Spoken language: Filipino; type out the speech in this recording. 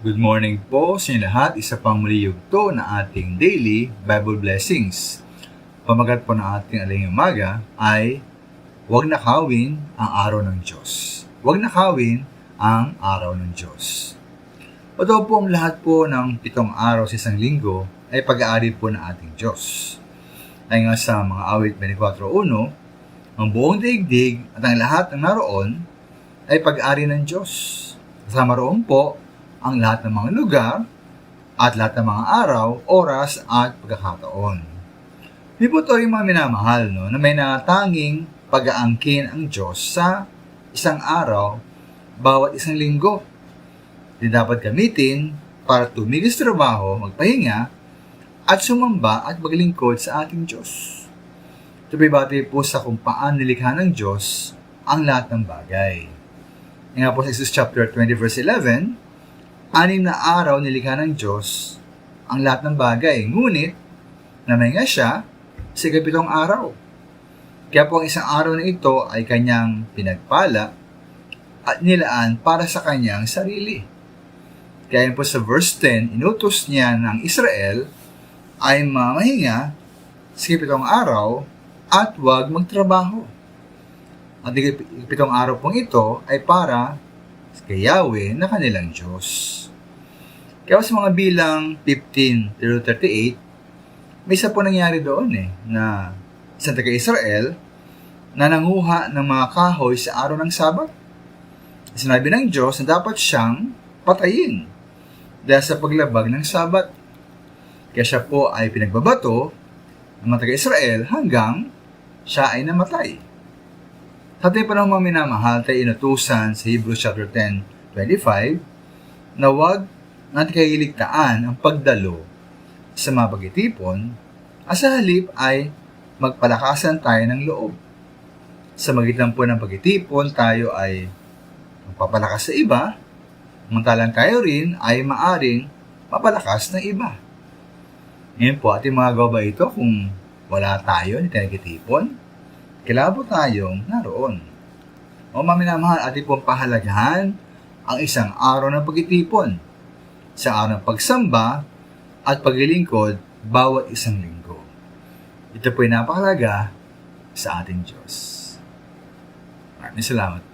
Good morning po sa inyo lahat. Isa pang muli yugto na ating daily Bible blessings. Pamagat po ng ating aling umaga ay huwag nakawin ang araw ng Diyos. Huwag nakawin ang araw ng Diyos. Ito po ang lahat po ng 7 araw sa isang linggo ay pag-aari po ng ating Diyos. Ay nga sa mga awit 24:1, ang buong daigdig at ang lahat ng naroon ay pag-aari ng Diyos. Kasama roon po ang lahat ng mga lugar at lahat ng mga araw, oras at pagkakataon. Hindi po ito yung mga minamahal na may natanging pag-aangkin ang Diyos sa isang araw bawat isang linggo. Hindi dapat gamitin para tumigil sa trabaho, magpahinga at sumamba at maglingkod sa ating Diyos. Ito bati po sa kung paano nilikha ng Diyos ang lahat ng bagay. Nga po sa Exodus chapter 20 verse 11, 6 na araw nilikha ng Diyos ang lahat ng bagay. Ngunit, namahinga siya sa 7 araw. Kaya po ang isang araw na ito ay kanyang pinagpala at nilaan para sa kanyang sarili. Kaya po sa verse 10, inutos niya ng Israel ay mamahinga sa 7 araw at huwag magtrabaho. At 7 araw pong ito ay para kay Yahweh na kanilang Diyos. Kaya sa mga bilang 15-38, may isa po nangyari doon na isang taga-Israel na nanguha ng mga kahoy sa araw ng Sabat. Sinabi ng Diyos na dapat siyang patayin dahil sa paglabag ng Sabat. Kaya siya po ay pinagbabato ng mga taga-Israel hanggang siya ay namatay. Sa ating panahon mga minamahal, tayo inutusan sa Hebrews chapter 10:25 na huwag natin kailigtaan ang pagdalo sa mga pagtitipon at sa halip ay magpalakasan tayo ng loob. Sa magitan po ng pagtitipon, tayo ay magpapalakas sa iba, samantalang tayo rin ay maaring mapalakas ng iba. Ngayon po, ating mga gawa ito kung wala tayo, hindi tayo nagtitipon, kailangan po tayong naroon. O maminamahal, ating pong pahalagahan ang isang araw ng pagtitipon, sa araw ng pagsamba at paglilingkod bawat isang linggo. Ito po ay napakalaga sa ating Diyos. Maraming salamat.